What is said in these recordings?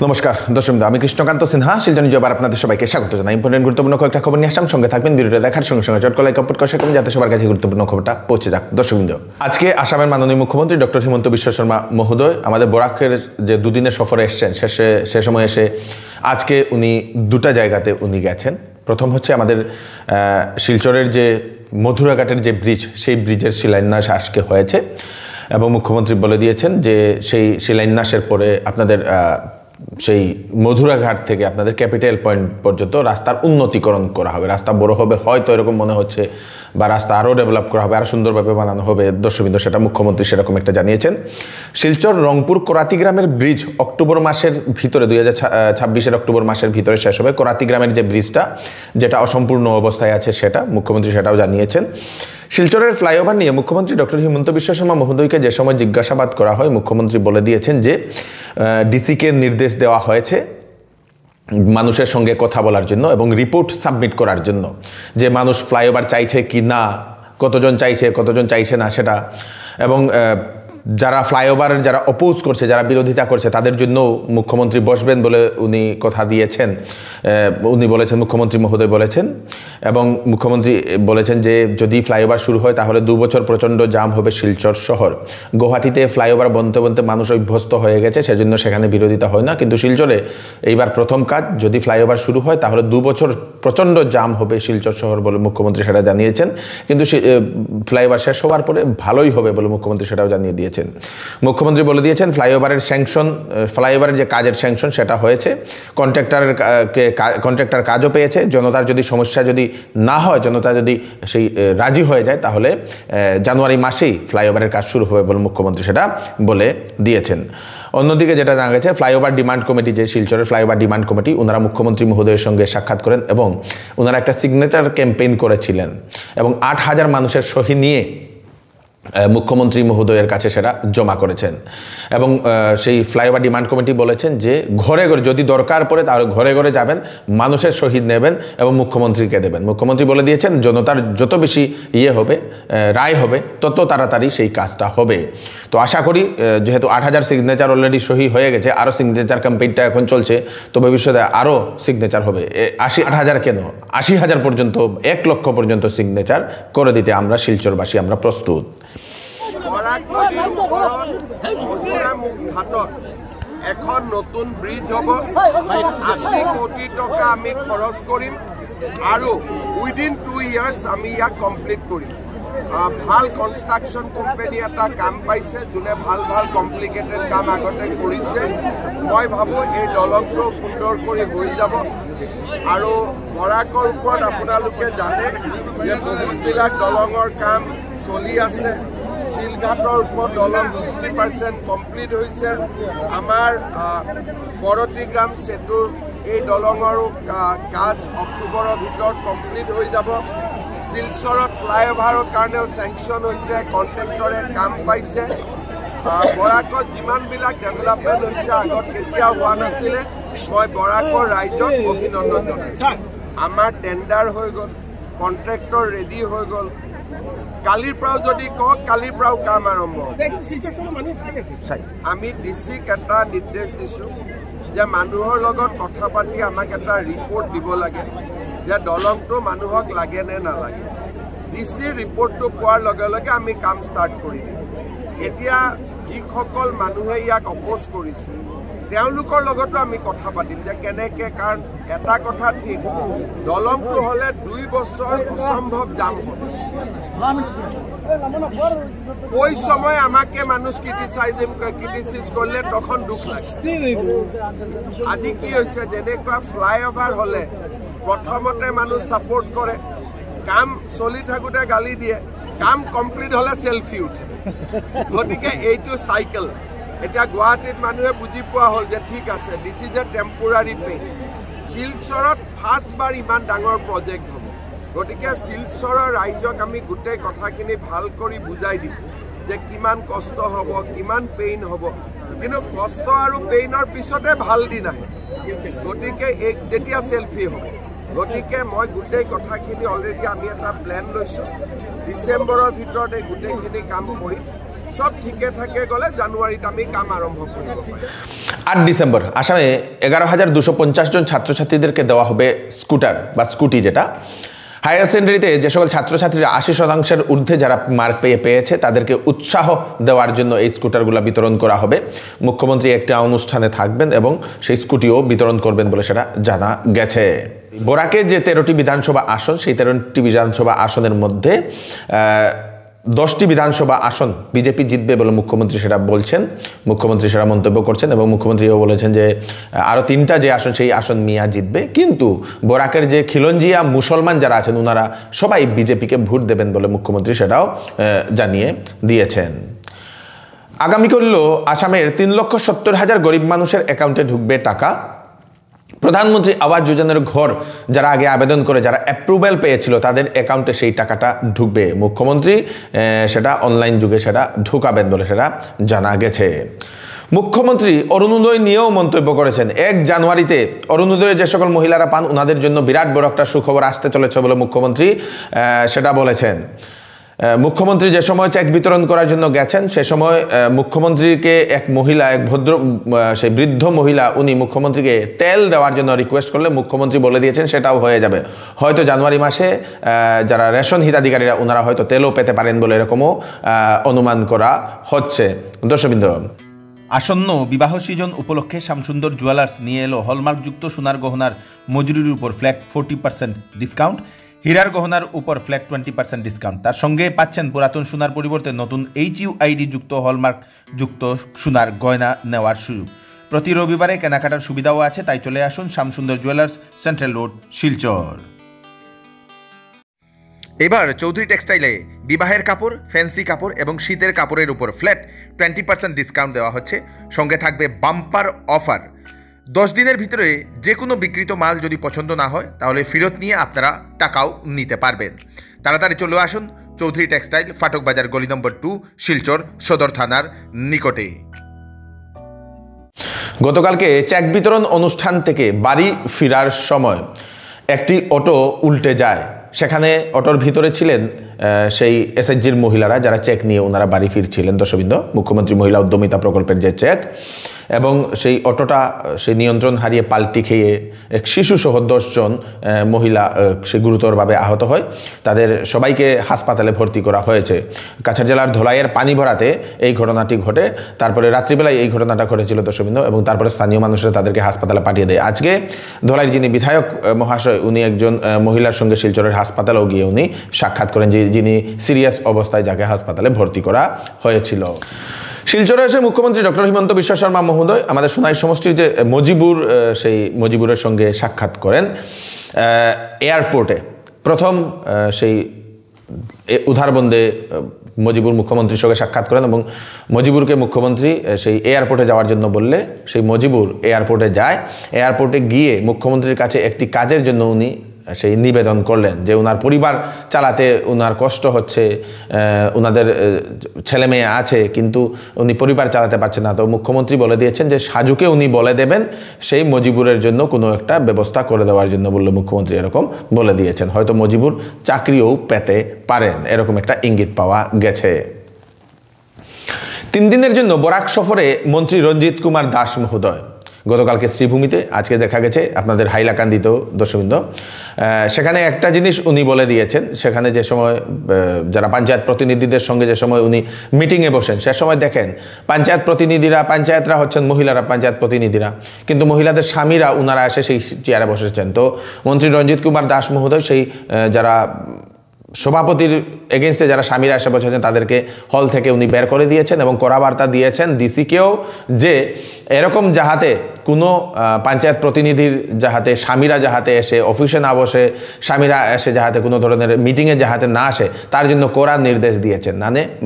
নমস্কার দর্শক, আমি কৃষ্ণকান্ত সিনহা শিলচর নিউজে আবার আপনাদের সবাইকে স্বাগত জানাই। ইম্পর্টেন্ট গুরুত্বপূর্ণ কয়েকটা খবর নিয়ে আসলাম, সঙ্গে থাকবেন। ভিডিওটা দেখার সঙ্গে সঙ্গে চট করে কমেন্ট করে রাখুন যাতে সবার কাছে গুরুত্বপূর্ণ খবরটা পৌঁছে যাক। দর্শকবৃন্দ, আজকে আসামের মাননীয় মুখ্যমন্ত্রী ডক্টর হিমন্ত বিশ্ব শর্মা মহোদয় আমাদের বরাকের যে দুদিনের সফরে এসেছেন, সে সময় এসে আজকে উনি দুটা জায়গাতে উনি গেছেন। প্রথম হচ্ছে আমাদের শিলচরের যে মধুরাঘাটের যে ব্রিজ, সেই ব্রিজের শিলান্যাস আজকে হয়েছে এবং মুখ্যমন্ত্রী বলে দিয়েছেন যে সেই শিলান্যাসের পরে আপনাদের সেই মধুরাঘাট থেকে আপনাদের ক্যাপিটাল পয়েন্ট পর্যন্ত রাস্তার উন্নতিকরণ করা হবে, রাস্তা বড় হবে হয়তো এরকম মনে হচ্ছে, বা রাস্তা আরও ডেভেলপ করা হবে, আরও সুন্দরভাবে বানানো হবে। দর্শকবৃন্দ, সেটা মুখ্যমন্ত্রী সেরকম একটা জানিয়েছেন। শিলচর রংপুর কোরাতি গ্রামের ব্রিজ অক্টোবর মাসের ভিতরে 2026 অক্টোবর মাসের ভিতরে শেষ হবে। কোরাতি গ্রামের যে ব্রিজটা, যেটা অসম্পূর্ণ অবস্থায় আছে, সেটা মুখ্যমন্ত্রী সেটাও জানিয়েছেন। শিলচরের ফ্লাইওভার নিয়ে মুখ্যমন্ত্রী ডক্টর হিমন্ত বিশ্ব শর্মা মহোদয়কে যে সময় জিজ্ঞাসাবাদ করা হয়, মুখ্যমন্ত্রী বলে দিয়েছেন যে ডিসিকে নির্দেশ দেওয়া হয়েছে মানুষের সঙ্গে কথা বলার জন্য এবং রিপোর্ট সাবমিট করার জন্য, যে মানুষ ফ্লাইওভার চাইছে কি না, কতজন চাইছে না সেটা, এবং যারা ফ্লাইওভারের যারা অপোজ করছে, যারা বিরোধিতা করছে, তাদের জন্য মুখ্যমন্ত্রী বসবেন বলে উনি কথা দিয়েছেন। উনি বলেছেন, মুখ্যমন্ত্রী মহোদয় বলেছেন, এবং মুখ্যমন্ত্রী বলেছেন যে যদি ফ্লাইওভার শুরু হয় তাহলে 2 বছর প্রচণ্ড জাম হবে শিলচর শহর। গুয়াহাটিতে ফ্লাইওভার বনতে মানুষ অভ্যস্ত হয়ে গেছে, সেজন্য সেখানে বিরোধিতা হয় না, কিন্তু শিলচরে এইবার প্রথম কাজ, যদি ফ্লাইওভার শুরু হয় তাহলে 2 বছর প্রচণ্ড জাম হবে শিলচর শহর বলে মুখ্যমন্ত্রী সেটা জানিয়েছেন। কিন্তু ফ্লাইওভার শেষ হওয়ার পরে ভালোই হবে বলে মুখ্যমন্ত্রী সেটাও জানিয়ে দিয়েছেন। মুখ্যমন্ত্রী বলে দিয়েছেন ফ্লাইওভারের স্যাংশন, ফ্লাইওভারের যে কাজের স্যাংশন সেটা হয়েছে, কন্ট্রাক্টর কাজও পেয়েছে। জনতার যদি সমস্যা যদি না হয়, জনতা যদি সেই রাজি হয়ে যায়, তাহলে জানুয়ারি মাসেই ফ্লাইওভারের কাজ শুরু হবে বলে মুখ্যমন্ত্রী সেটা বলে দিয়েছেন। অন্যদিকে যেটা জানা গেছে, ফ্লাইওভার ডিমান্ড কমিটি, যে শিলচরের ফ্লাইওভার ডিমান্ড কমিটি, ওনারা মুখ্যমন্ত্রী মহোদয়ের সঙ্গে সাক্ষাৎ করেন এবং ওনারা একটা সিগনেচার ক্যাম্পেইন করেছিলেন এবং 8000 মানুষের সহি নিয়ে মুখ্যমন্ত্রী মহোদয়ের কাছে সেটা জমা করেছেন। এবং সেই ফ্লাইওভার ডিমান্ড কমিটি বলেছেন যে ঘরে ঘরে যদি দরকার পড়ে তাহলে ঘরে ঘরে যাবেন, মানুষের শহীদ নেবেন এবং মুখ্যমন্ত্রীকে দেবেন। মুখ্যমন্ত্রী বলে দিয়েছেন জনতার যত বেশি রায় হবে তত তাড়াতাড়ি সেই কাজটা হবে। তো আশা করি যেহেতু 8000 সিগনেচার অলরেডি সহি হয়ে গেছে, আরও সিগনেচার ক্যাম্পেইনটা এখন চলছে, তো ভবিষ্যতে আরও সিগনেচার হবে। 8000 কেন, 80,000 পর্যন্ত, 1 লক্ষ পর্যন্ত সিগনেচার করে দিতে আমরা শিলচরবাসী আমরা প্রস্তুত। এখন নতুন ব্রিজ হব, 80 কোটি টকা আমি খৰচ কৰিম আৰু উইদিন 2 ইয়াৰ্ছ আমি ইয়াক কমপ্লিট কৰিম। ভাল কনষ্ট্ৰাকশ্যন কোম্পানী এটা কাম পাইছে, যোনে ভাল কমপ্লিকেটেড কাম আগতে কৰিছে। মই ভাবোঁ এই দলংটো সুন্দৰ কৰি হৈ যাব। আৰু বৰাকৰ ওপৰত আপোনালোকে জানে যে বহুতবিলাক দলঙৰ কাম চলি আছে। শিলঘাটৰ ওপৰত দলং 50% কমপ্লিট হৈছে। আমাৰ বৰতিগ্ৰাম সেতুৰ এই দলঙৰো কাজ অক্টোবৰৰ ভিতৰত কমপ্লিট হৈ যাব। শিলচৰত ফ্লাইঅভাৰৰ কাৰণেও চেংচন হৈছে, কণ্ট্ৰেক্টৰে কাম পাইছে। বৰাকত যিমানবিলাক ডেভেলপমেণ্ট হৈছে আগত কেতিয়াও হোৱা নাছিলে। মই বৰাকৰ ৰাইজক অভিনন্দন জনাইছোঁ। আমাৰ টেণ্ডাৰ হৈ গ'ল, কণ্ট্ৰেক্টৰ ৰেডি হৈ গ'ল। কালিৰ পৰাও যদি কওক, কালিৰ পৰাও কাম আৰম্ভ। আমি ডিচিক এটা নিৰ্দেশ দিছোঁ যে মানুহৰ লগত কথা পাতি আমাক এটা ৰিপৰ্ট দিব লাগে যে দলংটো মানুহক লাগে নে নালাগে। ডিচিৰ ৰিপৰ্টটো পোৱাৰ লগে লগে আমি কাম ষ্টাৰ্ট কৰি দিম। এতিয়া যিসকল মানুহে ইয়াক অপ'জ কৰিছে তেওঁলোকৰ লগতো আমি কথা পাতিম যে কেনেকৈ, কাৰণ এটা কথা ঠিক, দলংটো হ'লে 2 বছৰ অসম্ভৱ জাম হ'ব। ওই সময় আমাকে মানুষ ক্রিটিসাইজ করলে তখন দুঃখ লাগে। আজি কি হয়েছে, যেনেকুৱা ফ্লাইওভার হলে প্রথমতে মানুষ সাপোর্ট করে, কাম চলি থাকোতে গালি দিয়ে, কাম কমপ্লিট হলে সেলফি উঠে। গতিকে এইটো সাইকেল। এতিয়া গুৱাহাটীত মানুহে বুজি পোৱা হ'ল যে ঠিক আছে, this is a temporary pain. শিলচৰত ফাৰ্ষ্টবাৰ ইমান ডাঙৰ প্ৰজেক্ট হ'ব। গতিকে শিলচৰৰ ৰাইজক আমি গোটেই কথাখিনি ভাল কৰি বুজাই দিম যে কিমান কষ্ট হ'ব, কিমান পেইন হ'ব, কিন্তু কষ্ট আৰু পেইনৰ পিছতে ভাল দিন আহে। গতিকে তেতিয়া সেলফি হ'ব। গতিকে মই গোটেই কথাখিনি অলৰেডি আমি এটা প্লেন লৈছোঁ, ডিচেম্বৰৰ ভিতৰত এই গোটেইখিনি কাম কৰিম। সব ঠিকে থাকে গ'লে জানুৱাৰীত আমি কাম আৰম্ভ কৰিব পাৰিম। 8 ডিসেম্বর আসামে 11,250 জন ছাত্রছাত্রীদেরকে দেওয়া হবে স্কুটার বা স্কুটি, যেটা হায়ার সেকেন্ডারিতে যে সকল ছাত্রছাত্রীরা 80% ঊর্ধ্বে যারা মার্ক পেয়েছে তাদেরকে উৎসাহ দেওয়ার জন্য এই স্কুটারগুলো বিতরণ করা হবে। মুখ্যমন্ত্রী একটা অনুষ্ঠানে থাকবেন এবং সেই স্কুটিও বিতরণ করবেন বলে সেটা জানা গেছে। বরাকের যে 13টি বিধানসভা আসন, সেই 13টি বিধানসভা আসনের মধ্যে 10টি বিধানসভা আসন বিজেপি জিতবে বলে মুখ্যমন্ত্রী সেটা বলছেন, মুখ্যমন্ত্রী সেটা মন্তব্য করছেন এবং মুখ্যমন্ত্রীও বলেছেন যে আরও 3টা যে আসন সেই আসন মিয়া জিতবে, কিন্তু বরাকের যে খিলঞ্জিয়া মুসলমান যারা আছেন ওনারা সবাই বিজেপিকে ভোট দেবেন বলে মুখ্যমন্ত্রী সেটাও জানিয়ে দিয়েছেন। আগামীকাল আসামের 3,70,000 গরিব মানুষের অ্যাকাউন্টে ঢুকবে টাকা। প্রধানমন্ত্রী আবাস যোজনার ঘর যারা আগে আবেদন করে যারা অ্যাপ্রুভেল পেয়েছিল তাদের অ্যাকাউন্টে সেই টাকাটা ঢুকবে। মুখ্যমন্ত্রী সেটা অনলাইন যুগে সেটা ঢুকাবেন বলে সেটা জানা গেছে। মুখ্যমন্ত্রী অরুণোদয় নিয়েও মন্তব্য করেছেন। 1 জানুয়ারিতে অরুণোদয়ে যে সকল মহিলারা পান ওনাদের জন্য বিরাট বড় একটা সুখবর আসতে চলেছে বলে মুখ্যমন্ত্রী সেটা বলেছেন। মুখ্যমন্ত্রী যে সময় চেক বিতরণ করার জন্য গেছেন সে সময় মুখ্যমন্ত্রীকে এক মহিলা, এক ভদ্র সেই বৃদ্ধ মহিলা, উনি মুখ্যমন্ত্রীকে তেল দেওয়ার জন্য রিকোয়েস্ট করলে মুখ্যমন্ত্রী বলে দিয়েছেন সেটাও হয়ে যাবে। হয়তো জানুয়ারি মাসে যারা রেশন হিতাধিকারীরা ওনারা হয়তো তেলও পেতে পারেন বলে এরকমও অনুমান করা হচ্ছে। দর্শকবৃন্দ, আসন্ন বিবাহ সিজন উপলক্ষে শ্যামসুন্দর জুয়েলার্স নিয়ে এলো হলমার্কযুক্ত সোনার গহনার মজুরির উপর ফ্ল্যাট 40% ডিসকাউন্ট, হীরার গহনার উপর ফ্ল্যাট 20% ডিসকাউন্ট। তার সঙ্গে পাচ্ছেন পুরাতন সোনার পরিবর্তে নতুন HUID যুক্ত হলমার্ক যুক্ত সোনার গয়না নেওয়ার সুযোগ। প্রতি রবিবারে কেনাকাটার সুবিধাও আছে, তাই চলে আসুন Shyamsundar jewellers, central road, Silchar. এবার চৌধুরী টেক্সটাইলে বিবাহের কাপড়, ফ্যান্সি কাপড় এবং শীতের কাপড়ের উপর ফ্ল্যাট 20% ডিসকাউন্ট দেওয়া হচ্ছে। সঙ্গে থাকবে বাম্পার অফার। 10 দিনের ভিতরে যে কোনো বিক্রিত মাল যদি পছন্দ না হয় তাহলে ফেরত নিয়ে আপনারা টাকাও নিতে পারবেন। তাড়াতাড়ি চলে আসুন চৌধুরী টেক্সটাইল, ফাটক বাজার, গলি নম্বর 2, শিলচর সদর থানার নিকটে। গতকালকে চেক বিতরণ অনুষ্ঠান থেকে বাড়ি ফেরার সময় একটি অটো উল্টে যায়। সেখানে অটোর ভিতরে ছিলেন সেই এসএইচজির মহিলারা যারা চেক নিয়ে ওনারা বাড়ি ফিরছিলেন। দর্শকবৃন্দ, মুখ্যমন্ত্রী মহিলা উদ্যমিতা প্রকল্পের যে চেক, এবং সেই অটোটা সেই নিয়ন্ত্রণ হারিয়ে পাল্টি খেয়ে এক শিশুসহ 10 জন মহিলা সে গুরুতরভাবে আহত হয়। তাদের সবাইকে হাসপাতালে ভর্তি করা হয়েছে। কাছাড় জেলার ধলাইয়ের পানি ভরাতে এই ঘটনাটি ঘটে। তারপরে রাত্রিবেলায় এই ঘটনাটা ঘটেছিল দর্শকবৃন্দ, এবং তারপরে স্থানীয় মানুষরা তাদেরকে হাসপাতালে পাঠিয়ে দেয়। আজকে ধলাইয়ের যিনি বিধায়ক মহাশয় উনি একজন মহিলার সঙ্গে শিলচরের হাসপাতালেও গিয়ে উনি সাক্ষাৎ করেন, যিনি সিরিয়াস অবস্থায় যাকে হাসপাতালে ভর্তি করা হয়েছিল। শিলচরে এসে মুখ্যমন্ত্রী ডক্টর হিমন্ত বিশ্ব শর্মা মহোদয় আমাদের সোনাই সমষ্টির যে মজিবুর, সেই মজিবুরের সঙ্গে সাক্ষাৎ করেন এয়ারপোর্টে। প্রথম সেই উধারবন্দে মজিবুর মুখ্যমন্ত্রীর সঙ্গে সাক্ষাৎ করেন এবং মজিবুরকে মুখ্যমন্ত্রী সেই এয়ারপোর্টে যাওয়ার জন্য বললে সেই মজিবুর এয়ারপোর্টে যায়। এয়ারপোর্টে গিয়ে মুখ্যমন্ত্রীর কাছে একটি কাজের জন্য উনি সেই নিবেদন করলেন যে ওনার পরিবার চালাতে ওনার কষ্ট হচ্ছে, ওনাদের ছেলে মেয়ে আছে কিন্তু উনি পরিবার চালাতে পারছেন না। তো মুখ্যমন্ত্রী বলে দিয়েছেন যে সাজুকে উনি বলে দেবেন সেই মজিবুরের জন্য কোনো একটা ব্যবস্থা করে দেওয়ার জন্য, বললো মুখ্যমন্ত্রী এরকম বলে দিয়েছেন। হয়তো মজিবুর চাকরিও পেতে পারেন, এরকম একটা ইঙ্গিত পাওয়া গেছে। 3 দিনের জন্য বরাক সফরে মন্ত্রী রঞ্জিত কুমার দাস মহোদয় গতকালকে শ্রীভূমিতে, আজকে দেখা গেছে আপনাদের হাইলাকান্দিতেও। দর্শকবৃন্দ, সেখানে একটা জিনিস উনি বলে দিয়েছেন, সেখানে যে সময় যারা পঞ্চায়েত প্রতিনিধিদের সঙ্গে যে সময় উনি মিটিংয়ে বসেন সে সময় দেখেন পঞ্চায়েতরা হচ্ছেন মহিলারা, পঞ্চায়েত প্রতিনিধিরা, কিন্তু মহিলাদের স্বামীরা ওনারা এসে সেই চেয়ারে বসেছেন। তো মন্ত্রী রঞ্জিত কুমার দাস মহোদয় সেই যারা সভাপতির এগেনস্টে যারা স্বামীরা এসে বসেছেন তাদেরকে হল থেকে উনি বের করে দিয়েছেন এবং কড়া বার্তা দিয়েছেন ডিসিকেও যে এরকম যাহাতে কোনো পঞ্চায়েত প্রতিনিধির যাহাতে স্বামীরা যাহাতে এসে অফিসে না বসে, স্বামীরা এসে যাহাতে কোনো ধরনের মিটিংয়ে যাহাতে না আসে তার জন্য কড়া নির্দেশ দিয়েছেন।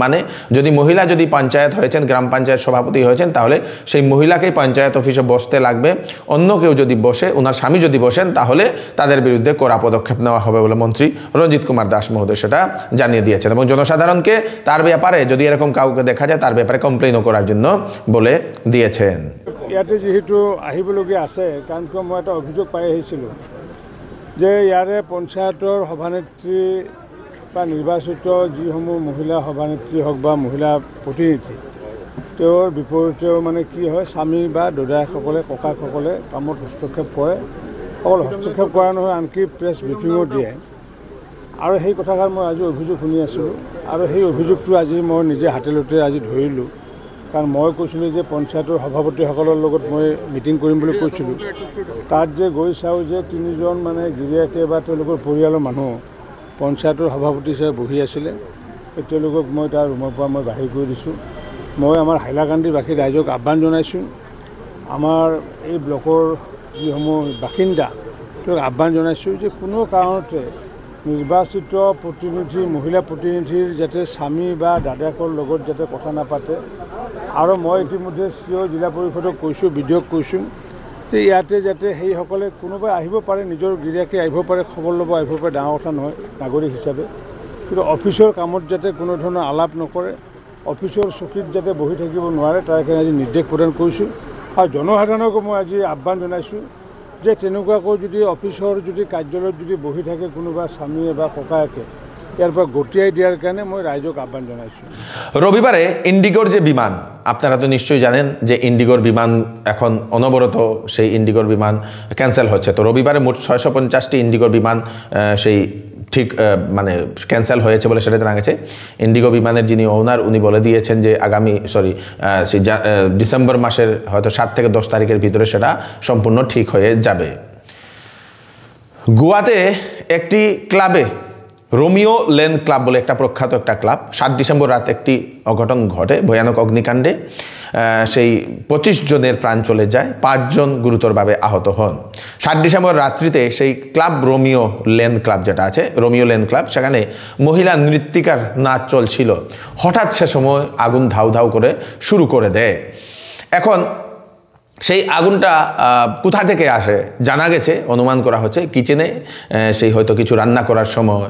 মানে যদি মহিলা যদি পঞ্চায়েত হয়েছেন, গ্রাম পঞ্চায়েত সভাপতি হয়েছেন, তাহলে সেই মহিলাকেই পঞ্চায়েত অফিসে বসতে লাগবে। অন্য কেউ যদি বসে, ওনার স্বামী যদি বসেন, তাহলে তাদের বিরুদ্ধে কড়া পদক্ষেপ নেওয়া হবে বলে মন্ত্রী রঞ্জিত কুমার দাস মহোদয় সেটা জানিয়ে দিয়েছেন এবং জনসাধারণকে তার ব্যাপারে যদি এরকম কাউকে দেখা যায় তার ব্যাপারে কমপ্লেইনও করার জন্য বলে দিয়েছেন। ইয়াতে যেহেতু আহিবলগীয়া আছে, কাৰণ কিয় মই এটা অভিযোগ পাই আহিছিলোঁ যে ইয়াৰে পঞ্চায়তৰ সভানেত্ৰী বা নিৰ্বাচিত যিসমূহ মহিলা সভানেত্ৰী হওক বা মহিলা প্ৰতিনিধি তেওঁৰ বিপৰীতেও মানে কি হয় স্বামী বা দদায়েকসকলে ককাকসকলে কামত হস্তক্ষেপ কৰে। অকল হস্তক্ষেপ কৰা নহয়, আনকি প্ৰেছ ব্ৰিফিঙো দিয়ে। আৰু সেই কথাষাৰ মই আজি অভিযোগ শুনি আছিলোঁ আৰু সেই অভিযোগটো আজি মই নিজে হাতেলতে আজি ধৰিলোঁ। কাৰণ মই কৈছিলোঁ যে পঞ্চায়তৰ সভাপতিসকলৰ লগত মই মিটিং কৰিম বুলি কৈছিলোঁ। তাত যে গৈ চাওঁ যে 3জন মানে গিৰিয়াকে বা তেওঁলোকৰ পৰিয়ালৰ মানুহ পঞ্চায়তৰ সভাপতি হিচাপে বহি আছিলে। তেওঁলোকক মই তাৰ ৰুমৰ পৰা মই বাহিৰ কৰি দিছোঁ। মই আমাৰ হাইলাকান্দিবাসী ৰাইজক আহ্বান জনাইছোঁ, আমাৰ এই ব্লকৰ যিসমূহ বাসিন্দা তেওঁক আহ্বান জনাইছোঁ যে কোনো কাৰণতে নিৰ্বাচিত প্ৰতিনিধি মহিলা প্ৰতিনিধিৰ যাতে স্বামী বা দাদাকৰ লগত যাতে কথা নাপাতে। আৰু মই ইতিমধ্যে CO জিলা পৰিষদক কৈছোঁ, বিডিঅ'ক কৈছোঁ যে ইয়াতে যাতে সেইসকলে কোনোবাই আহিব পাৰে, নিজৰ গিৰিয়াকে আহিব পাৰে, খবৰ ল'ব আহিব পাৰে, ডাঙৰ কথা নহয় নাগৰিক হিচাপে। কিন্তু অফিচৰ কামত যাতে কোনো ধৰণৰ আলাপ নকৰে, অফিচৰ চকীত যাতে বহি থাকিব নোৱাৰে, তাৰ কাৰণে আজি নিৰ্দেশ প্ৰদান কৰিছোঁ। আৰু জনসাধাৰণকো মই আজি আহ্বান জনাইছোঁ যে তেনেকুৱাকৈ যদি অফিচৰ যদি কাৰ্যালয়ত যদি বহি থাকে কোনোবা স্বামীয়ে বা ককায়েকে, ইয়াৰ পৰা গতিয়াই দিয়াৰ কাৰণে মই ৰাইজক আহ্বান জনাইছোঁ। রবিবারে ইন্ডিগোর যে বিমান, আপনারা তো নিশ্চয়ই জানেন যে ইন্ডিগোর বিমান এখন অনবরত সেই ইন্ডিগোর বিমান ক্যান্সেল হচ্ছে। তো রবিবারে মোট 650টি ইন্ডিগোর বিমান সেই ঠিক মানে ক্যান্সেল হয়েছে বলে সেটা জানা গেছে। ইন্ডিগো বিমানের যিনি ওনার উনি বলে দিয়েছেন যে আগামী সেই ডিসেম্বর মাসের হয়তো 7 থেকে 10 তারিখের ভিতরে সেটা সম্পূর্ণ ঠিক হয়ে যাবে। গোয়াতে একটি ক্লাবে, রোমিও লেন ক্লাব বলে একটা প্রখ্যাত একটা ক্লাব, 7 ডিসেম্বর রাত একটি অঘটন ঘটে, ভয়ানক অগ্নিকাণ্ডে সেই 25 জনের প্রাণ চলে যায়, 5 জন গুরুতরভাবে আহত হন। 7 ডিসেম্বর রাত্রিতে সেই ক্লাব রোমিও লেন ক্লাব যেটা আছে, রোমিও লেন ক্লাব, সেখানে মহিলা নৃত্যিকার নাচ চলছিল। হঠাৎ সে সময় আগুন ধাউ ধাউ করে শুরু করে দেয়। এখন সেই আগুনটা কোথা থেকে আসে জানা গেছে, অনুমান করা হচ্ছে কিচেনে সেই হয়তো কিছু রান্না করার সময়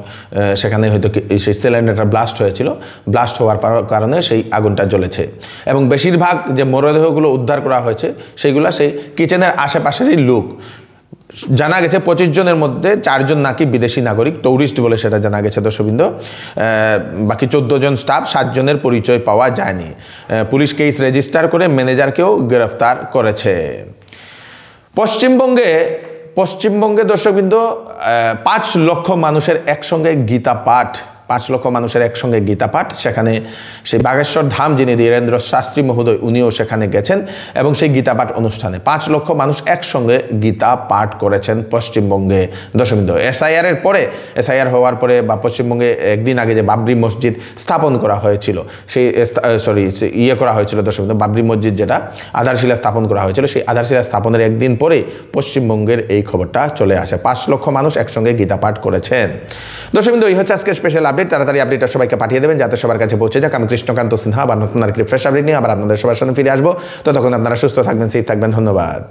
সেখানে হয়তো সেই সিলিন্ডারটা ব্লাস্ট হয়েছিল, ব্লাস্ট হওয়ার কারণে সেই আগুনটা জ্বলেছে। এবং বেশিরভাগ যে মরদেহগুলো উদ্ধার করা হয়েছে সেইগুলো সেই কিচেনের আশেপাশেরই লোক। জানা গেছে 25 জনের মধ্যে 4 জন নাকি বিদেশি নাগরিক, টুরিস্ট বলে সেটা জানা গেছে দর্শকবৃন্দ। বাকি 14 জন স্টাফ, 7 জনের পরিচয় পাওয়া যায়নি। পুলিশ কেস রেজিস্টার করে ম্যানেজারকেও গ্রেফতার করেছে। পশ্চিমবঙ্গে দর্শকবৃন্দ 5 লক্ষ মানুষের একসঙ্গে গীতা পাঠ, 5 লক্ষ মানুষের একসঙ্গে গীতা পাঠ। সেখানে সেই বাগেশ্বর ধাম যিনি ধীরেন্দ্র শাস্ত্রী মহোদয়, উনিও সেখানে গেছেন এবং সেই গীতা পাঠ অনুষ্ঠানে 5 লক্ষ মানুষ একসঙ্গে গীতা পাঠ করেছেন পশ্চিমবঙ্গে দর্শকবৃন্দ। এসআইআর হওয়ার পরে বা পশ্চিমবঙ্গে একদিন আগে যে বাবরি মসজিদ স্থাপন করা হয়েছিল, সেই করা হয়েছিল দর্শকবৃন্দ, বাবরি মসজিদ যেটা আধারশিলা স্থাপন করা হয়েছিল, সেই আধারশিলা স্থাপনের একদিন পরে পশ্চিমবঙ্গের এই খবরটা চলে আসে। 5 লক্ষ মানুষ একসঙ্গে গীতা পাঠ করেছেন। দর্শকবৃন্দ, এই হচ্ছে আজকে স্পেশাল আপডেট। তাড়াতাড়ি আপডেটটা সবাইকে পাঠিয়ে দেবেন যাতে সবার কাছে পৌঁছে যাক। আমি কৃষ্ণকান্ত সিনহা আবার নতুন আরেকটি ফ্রেশ আপডেট নিয়ে আবার আপনাদের সবার সামনে ফিরে আসবো। ততক্ষণ আপনারা সুস্থ থাকবেন, সেফ থাকবেন। ধন্যবাদ।